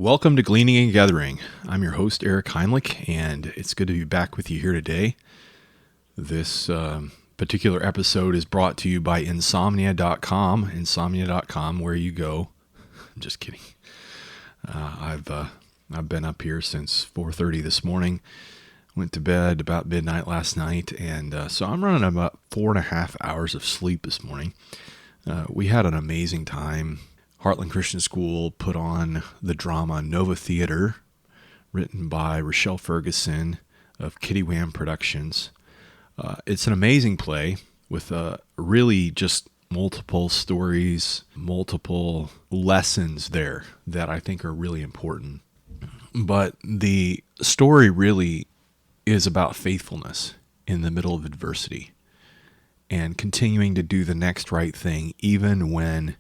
Welcome to Gleaning and Gathering. I'm your host, Eric Heimlich, and it's good to be back with you here today. This particular episode is brought to you by insomnia.com, where you go. I'm just kidding. I've been up here since 4:30 this morning. Went to bed about midnight last night, and so I'm running about 4.5 hours of sleep this morning. We had an amazing time. Heartland Christian School put on the drama Nova Theater, written by Rochelle Ferguson of Kitty Wham Productions. It's an amazing play with really just multiple stories, multiple lessons there that I think are really important. But the story really is about faithfulness in the middle of adversity and continuing to do the next right thing even when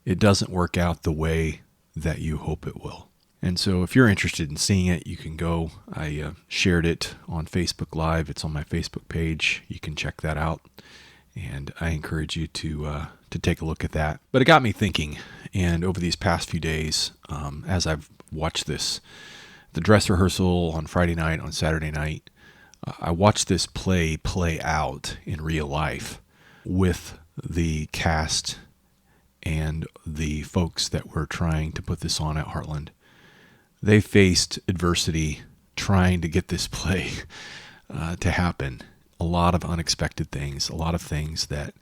it doesn't work out the way that you hope it will. And so if you're interested in seeing it, you can go. I shared it on Facebook Live. It's on my Facebook page. You can check that out. And I encourage you to take a look at that. But it got me thinking. And over these past few days, as I've watched the dress rehearsal on Friday night, on Saturday night, I watched this play out in real life with the cast and the folks that were trying to put this on at Heartland. They faced adversity trying to get this play to happen. A lot of unexpected things, a lot of things that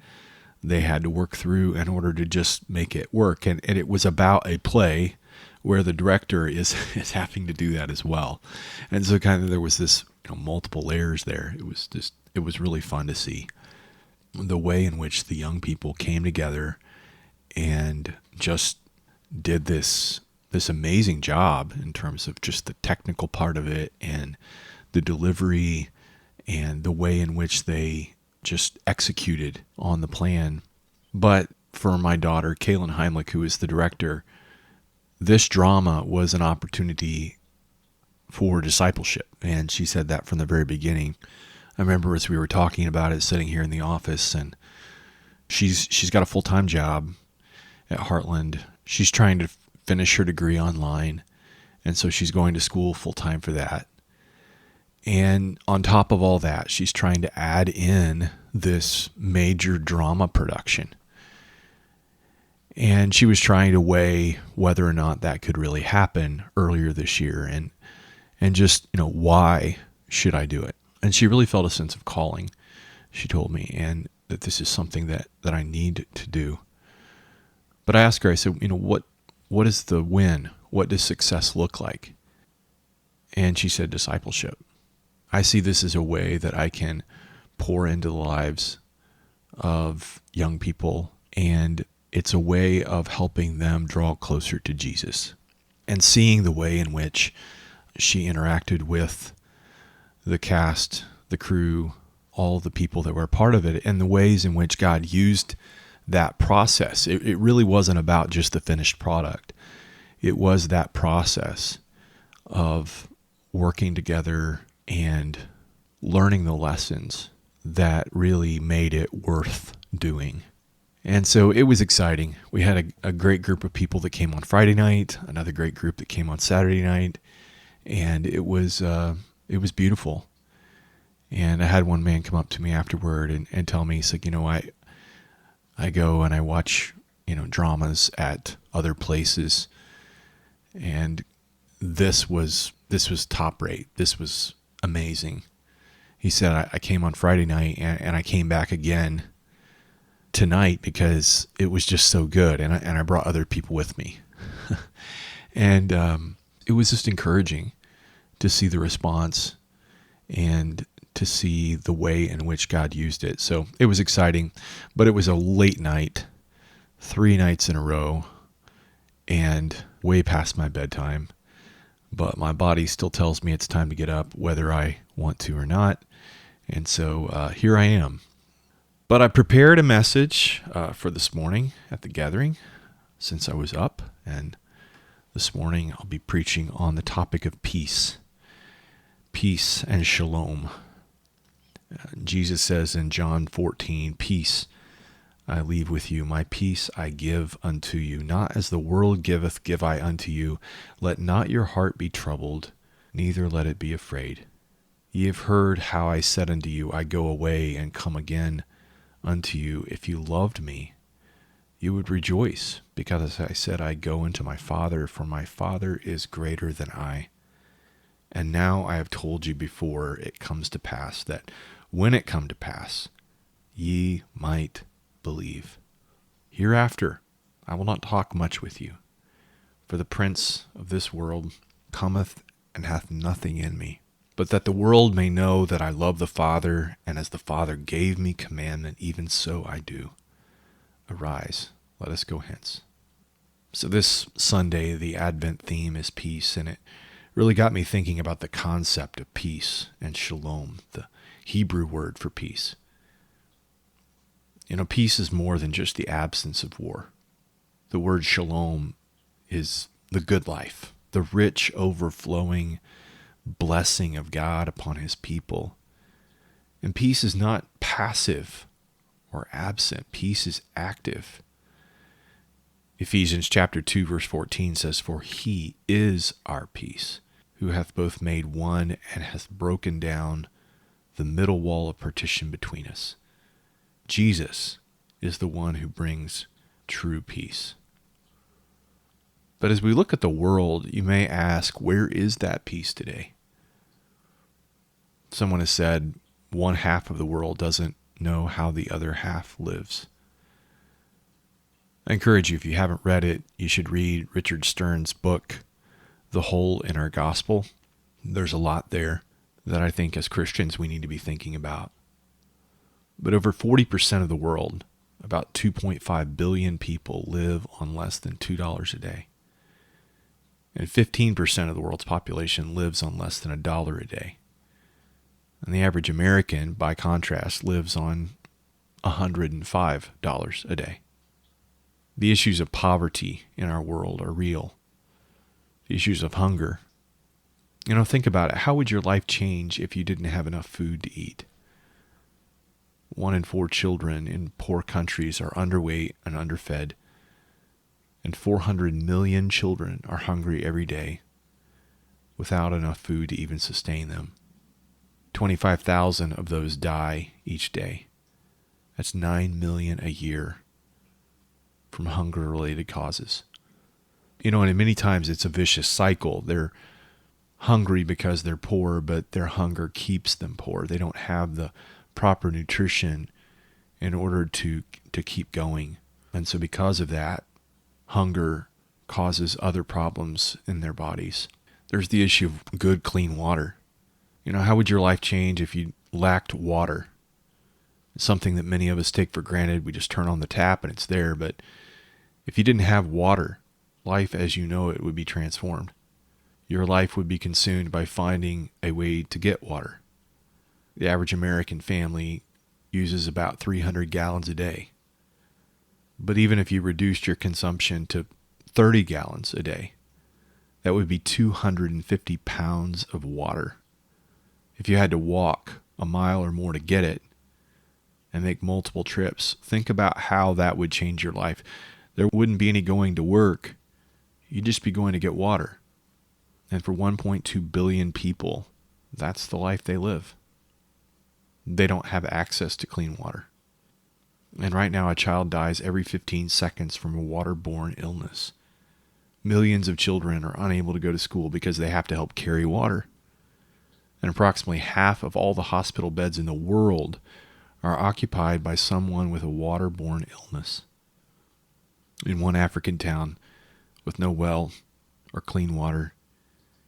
they had to work through in order to just make it work. And it was about a play where the director is having to do that as well. And so kind of there was this multiple layers there. It was really fun to see the way in which the young people came together and just did this amazing job in terms of just the technical part of it and the delivery and the way in which they just executed on the plan. But for my daughter, Kaylin Heimlich, who is the director, this drama was an opportunity for discipleship. And she said that from the very beginning. I remember as we were talking about it, sitting here in the office, and she's got a full-time job at Heartland. She's trying to finish her degree online, and so she's going to school full-time for that. And on top of all that, she's trying to add in this major drama production. And she was trying to weigh whether or not that could really happen earlier this year, and just, why should I do it? And she really felt a sense of calling, she told me, and that this is something that I need to do. But I asked her, I said, what is the win? What does success look like? And she said, discipleship. I see this as a way that I can pour into the lives of young people, and it's a way of helping them draw closer to Jesus. And seeing the way in which she interacted with the cast, the crew, all the people that were part of it, and the ways in which God used that process. It really wasn't about just the finished product. It was that process of working together and learning the lessons that really made it worth doing. And so it was exciting. We had a great group of people that came on Friday night, another great group that came on Saturday night, and it was beautiful. And I had one man come up to me afterward and tell me, he's like, I go and I watch, dramas at other places, and this was top rate. This was amazing. He said, I came on Friday night and I came back again tonight because it was just so good, and I brought other people with me. And it was just encouraging to see the response and to see the way in which God used it. So it was exciting, but it was a late night, 3 nights in a row, and way past my bedtime. But my body still tells me it's time to get up, whether I want to or not. And so here I am. But I prepared a message for this morning at the gathering since I was up. And this morning I'll be preaching on the topic of peace. Peace and shalom. Jesus says in John 14, "Peace I leave with you. My peace I give unto you. Not as the world giveth, give I unto you. Let not your heart be troubled, neither let it be afraid. Ye have heard how I said unto you, I go away and come again unto you. If you loved me, you would rejoice, because I said, I go unto my Father, for my Father is greater than I. And now I have told you before it comes to pass, that when it come to pass, ye might believe. Hereafter I will not talk much with you, for the prince of this world cometh and hath nothing in me. But that the world may know that I love the Father, and as the Father gave me commandment, even so I do. Arise, let us go hence. So this Sunday, the Advent theme is peace, and it really got me thinking about the concept of peace and shalom, the Hebrew word for peace. You know, peace is more than just the absence of war. The word shalom is the good life, the rich, overflowing blessing of God upon his people. And peace is not passive or absent. Peace is active. Ephesians chapter 2 verse 14 says, For he is our peace, who hath both made one and hath broken down the middle wall of partition between us. Jesus is the one who brings true peace. But as we look at the world, you may ask, where is that peace today? Someone has said, one half of the world doesn't know how the other half lives. I encourage you, if you haven't read it, you should read Richard Stearns' book, The Hole in Our Gospel. There's a lot there that I think as Christians we need to be thinking about. But over 40% of the world, about 2.5 billion people, live on less than $2 a day. And 15% of the world's population lives on less than $1 a day. And the average American, by contrast, lives on $105 a day. The issues of poverty in our world are real. The issues of hunger. You know, think about it. How would your life change if you didn't have enough food to eat? 1 in 4 children in poor countries are underweight and underfed. And 400 million children are hungry every day without enough food to even sustain them. 25,000 of those die each day. That's 9 million a year from hunger-related causes. You know, and many times it's a vicious cycle. They're hungry because they're poor, but their hunger keeps them poor. They don't have the proper nutrition in order to keep going. And so because of that, hunger causes other problems in their bodies. There's the issue of good, clean water. You know, how would your life change if you lacked water? It's something that many of us take for granted. We just turn on the tap and it's there. But if you didn't have water, life as you know it would be transformed. Your life would be consumed by finding a way to get water. The average American family uses about 300 gallons a day. But even if you reduced your consumption to 30 gallons a day, that would be 250 pounds of water. If you had to walk a mile or more to get it and make multiple trips, think about how that would change your life. There wouldn't be any going to work. You'd just be going to get water. And for 1.2 billion people, that's the life they live. They don't have access to clean water. And right now, a child dies every 15 seconds from a waterborne illness. Millions of children are unable to go to school because they have to help carry water. And approximately half of all the hospital beds in the world are occupied by someone with a waterborne illness. In one African town with no well or clean water,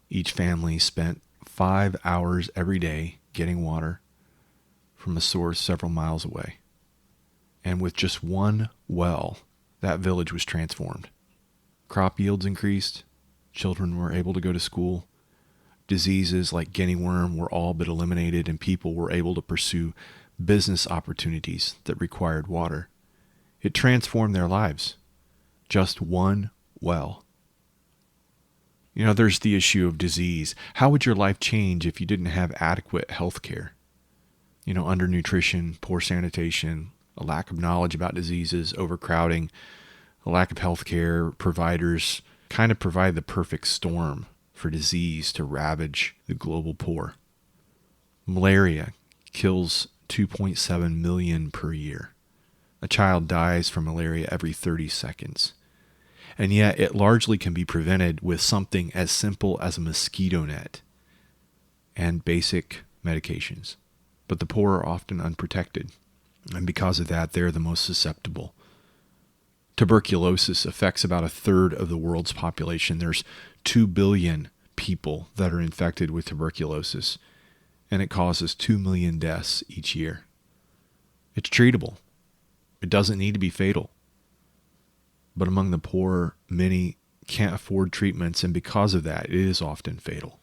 each family spent 5 hours every day getting water from a source several miles away. And with just one well, that village was transformed. Crop yields increased, children were able to go to school, diseases like guinea worm were all but eliminated, and people were able to pursue business opportunities that required water. It transformed their lives. Just one well. You know, there's the issue of disease. How would your life change if you didn't have adequate health care? You know, undernutrition, poor sanitation, a lack of knowledge about diseases, overcrowding, a lack of healthcare providers kind of provide the perfect storm for disease to ravage the global poor. Malaria kills 2.7 million per year. A child dies from malaria every 30 seconds. And yet it largely can be prevented with something as simple as a mosquito net and basic medications. But the poor are often unprotected, and because of that, they're the most susceptible. Tuberculosis affects about a third of the world's population. There's 2 billion people that are infected with tuberculosis, and it causes 2 million deaths each year. It's treatable. It doesn't need to be fatal. But among the poor, many can't afford treatments, and because of that, it is often fatal.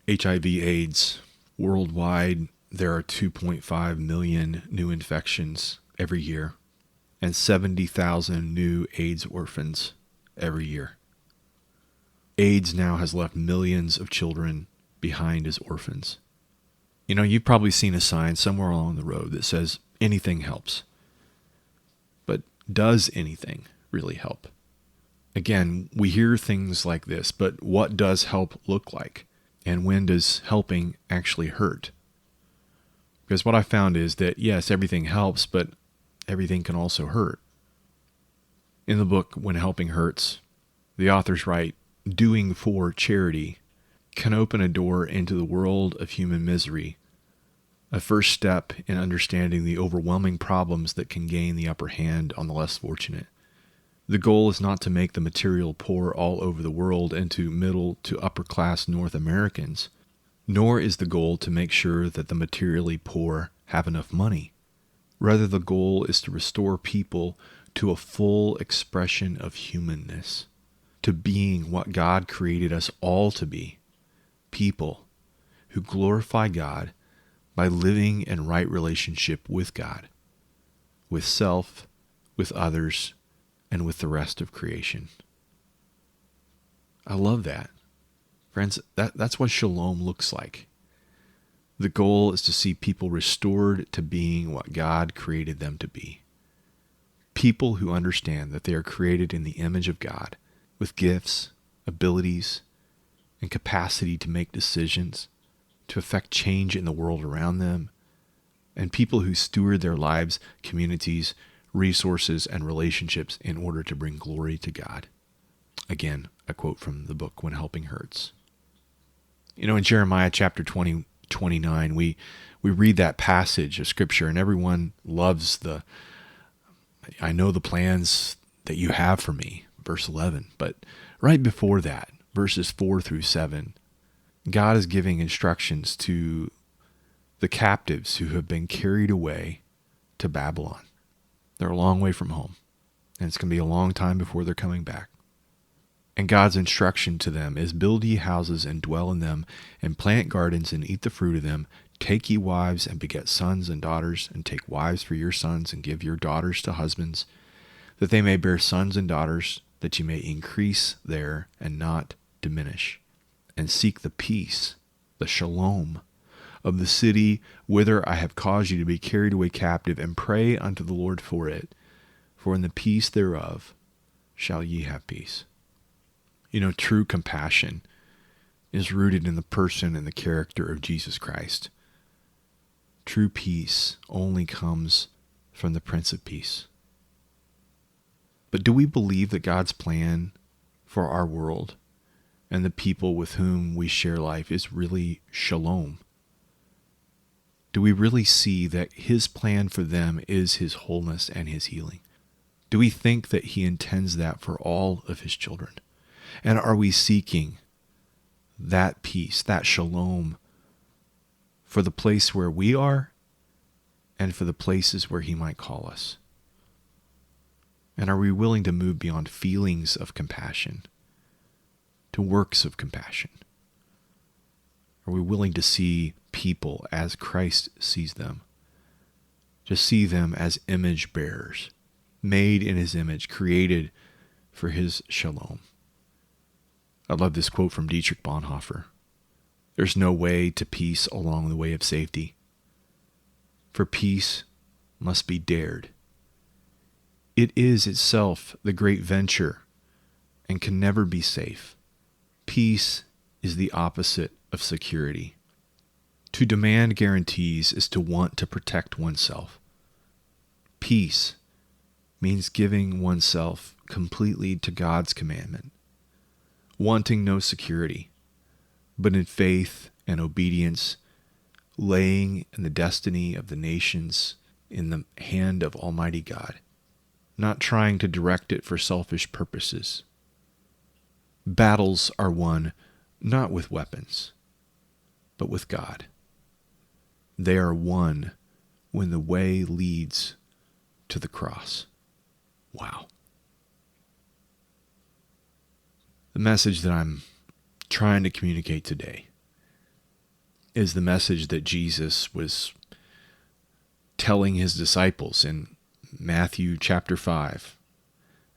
HIV/AIDS. Worldwide, there are 2.5 million new infections every year, and 70,000 new AIDS orphans every year. AIDS now has left millions of children behind as orphans. You know, you've probably seen a sign somewhere along the road that says, anything helps. But does anything really help? Again, we hear things like this, but what does help look like? And when does helping actually hurt? Because what I found is that, yes, everything helps, but everything can also hurt. In the book, When Helping Hurts, the authors write, doing for charity can open a door into the world of human misery, a first step in understanding the overwhelming problems that can gain the upper hand on the less fortunate. The goal is not to make the material poor all over the world into middle to upper class North Americans, nor is the goal to make sure that the materially poor have enough money. Rather, the goal is to restore people to a full expression of humanness, to being what God created us all to be, people who glorify God by living in right relationship with God, with self, with others, and with the rest of creation. I love that. Friends, that's what shalom looks like. The goal is to see people restored to being what God created them to be. People who understand that they are created in the image of God, with gifts, abilities, and capacity to make decisions, to affect change in the world around them, and people who steward their lives, communities, resources, and relationships in order to bring glory to God. Again, a quote from the book, When Helping Hurts. You know, in Jeremiah chapter 29, we read that passage of Scripture, and everyone loves I know the plans that you have for me, verse 11. But right before that, verses 4 through 7, God is giving instructions to the captives who have been carried away to Babylon. They're a long way from home, and it's going to be a long time before they're coming back. And God's instruction to them is, build ye houses and dwell in them, and plant gardens and eat the fruit of them. Take ye wives and beget sons and daughters, and take wives for your sons and give your daughters to husbands, that they may bear sons and daughters, that ye may increase there and not diminish. And seek the peace, the shalom, of the city whither I have caused you to be carried away captive, and pray unto the Lord for it, for in the peace thereof shall ye have peace. You know, true compassion is rooted in the person and the character of Jesus Christ. True peace only comes from the Prince of Peace. But do we believe that God's plan for our world and the people with whom we share life is really shalom? Do we really see that His plan for them is His wholeness and His healing? Do we think that He intends that for all of His children? And are we seeking that peace, that shalom, for the place where we are and for the places where He might call us? And are we willing to move beyond feelings of compassion to works of compassion? Are we willing to see people as Christ sees them? To see them as image bearers, made in His image, created for His shalom. I love this quote from Dietrich Bonhoeffer. There's no way to peace along the way of safety. For peace must be dared. It is itself the great venture and can never be safe. Peace is the opposite of security. To demand guarantees is to want to protect oneself. Peace means giving oneself completely to God's commandment, wanting no security, but in faith and obedience, laying in the destiny of the nations in the hand of Almighty God, not trying to direct it for selfish purposes. Battles are won not with weapons, but with God. They are won when the way leads to the cross. Wow. The message that I'm trying to communicate today is the message that Jesus was telling his disciples in Matthew chapter 5,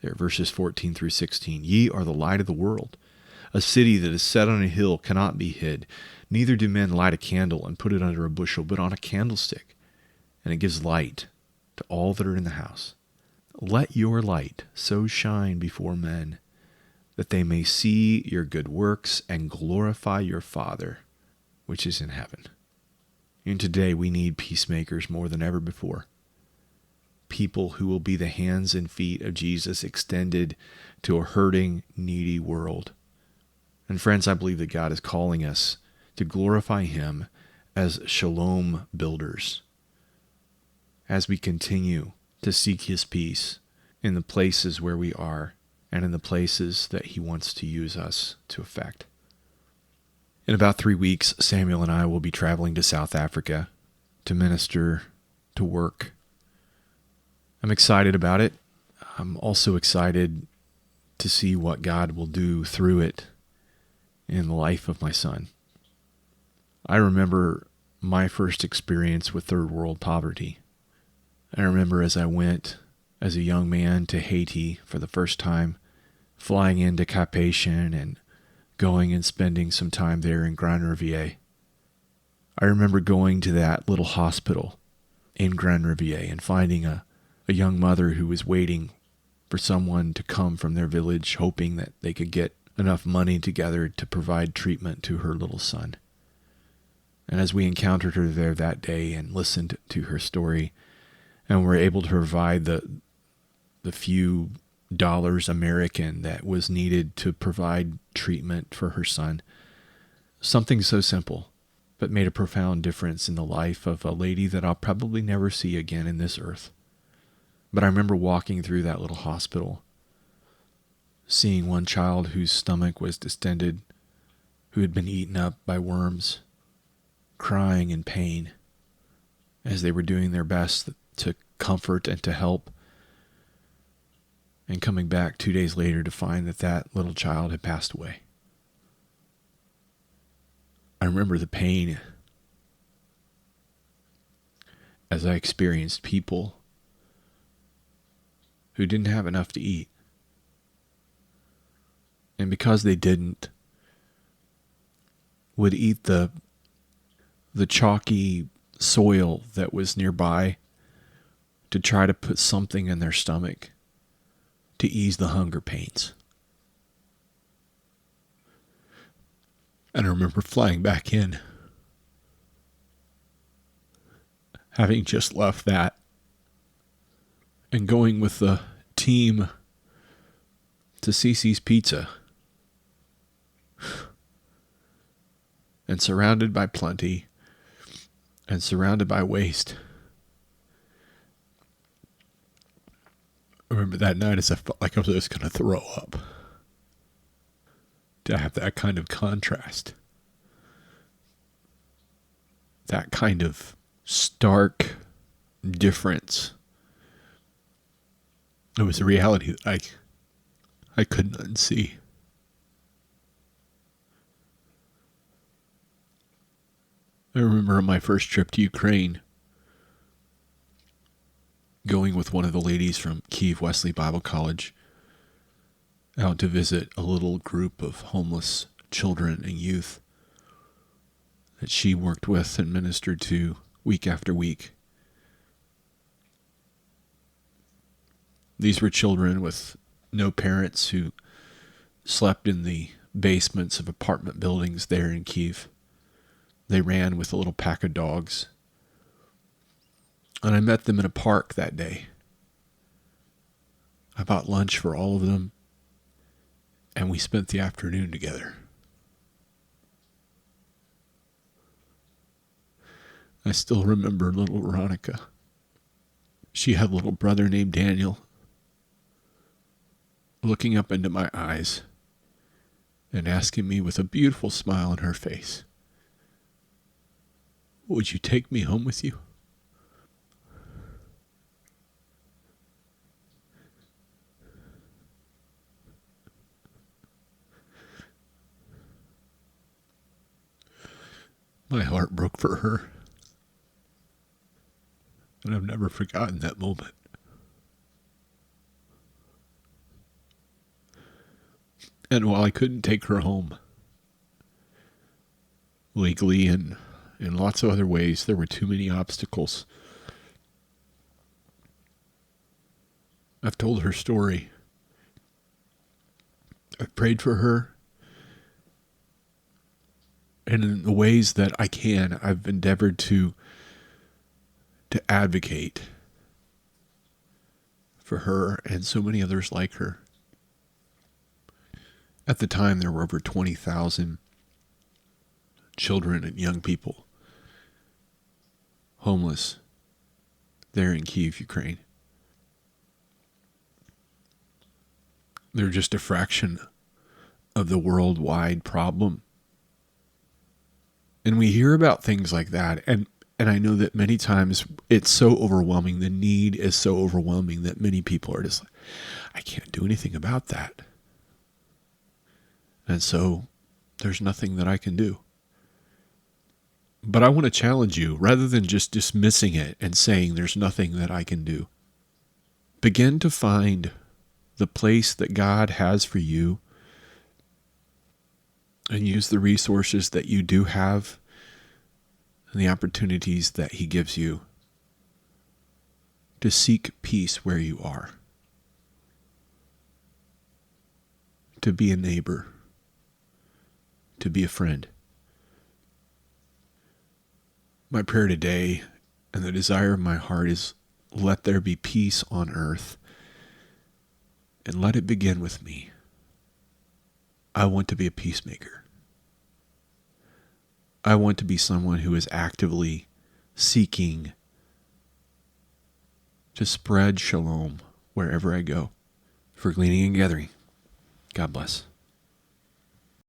there, verses 14 through 16. Ye are the light of the world. A city that is set on a hill cannot be hid. Neither do men light a candle and put it under a bushel, but on a candlestick, and it gives light to all that are in the house. Let your light so shine before men that they may see your good works and glorify your Father, which is in heaven. And today we need peacemakers more than ever before. People who will be the hands and feet of Jesus extended to a hurting, needy world. And friends, I believe that God is calling us to glorify him as shalom builders as we continue to seek his peace in the places where we are and in the places that he wants to use us to affect. In about 3 weeks, Samuel and I will be traveling to South Africa to minister, to work. I'm excited about it. I'm also excited to see what God will do through it in the life of my son. I remember my first experience with third world poverty. I remember as I went as a young man to Haiti for the first time, flying into Cap-Haïtien and going and spending some time there in Grand-Rivier. I remember going to that little hospital in Grand-Rivier and finding a young mother who was waiting for someone to come from their village, hoping that they could get enough money together to provide treatment to her little son. And as we encountered her there that day and listened to her story, and were able to provide the few dollars American that was needed to provide treatment for her son, something so simple, but made a profound difference in the life of a lady that I'll probably never see again in this earth. But I remember walking through that little hospital, seeing one child whose stomach was distended, who had been eaten up by worms, crying in pain as they were doing their best to comfort and to help, and coming back 2 days later to find that that little child had passed away. I remember the pain as I experienced people who didn't have enough to eat. And because they didn't, would eat the chalky soil that was nearby to try to put something in their stomach to ease the hunger pains. And I remember flying back in, having just left that, and going with the team to Cece's Pizza, and surrounded by plenty, and surrounded by waste. I remember that night as I felt like I was just going to throw up. To have that kind of contrast. That kind of stark difference. It was a reality that I couldn't unsee. I remember on my first trip to Ukraine, going with one of the ladies from Kiev Wesley Bible College out to visit a little group of homeless children and youth that she worked with and ministered to week after week. These were children with no parents who slept in the basements of apartment buildings there in Kiev. They ran with a little pack of dogs. And I met them in a park that day. I bought lunch for all of them, and we spent the afternoon together. I still remember little Veronica. She had a little brother named Daniel, looking up into my eyes and asking me with a beautiful smile on her face, "Would you take me home with you?" My heart broke for her, and I've never forgotten that moment. And while I couldn't take her home legally and in lots of other ways, there were too many obstacles. I've told her story. I've prayed for her. And in the ways that I can, I've endeavored to advocate for her and so many others like her. At the time, there were over 20,000 children and young people homeless there in Kiev, Ukraine. They're just a fraction of the worldwide problem. And we hear about things like that, and I know that many times it's so overwhelming, the need is so overwhelming that many people are just like, I can't do anything about that. And so there's nothing that I can do. But I want to challenge you, rather than just dismissing it and saying there's nothing that I can do, begin to find the place that God has for you and use the resources that you do have and the opportunities that He gives you to seek peace where you are, to be a neighbor, to be a friend. My prayer today and the desire of my heart is, let there be peace on earth, and let it begin with me. I want to be a peacemaker. I want to be someone who is actively seeking to spread shalom wherever I go. For Gleaning and Gathering, God bless.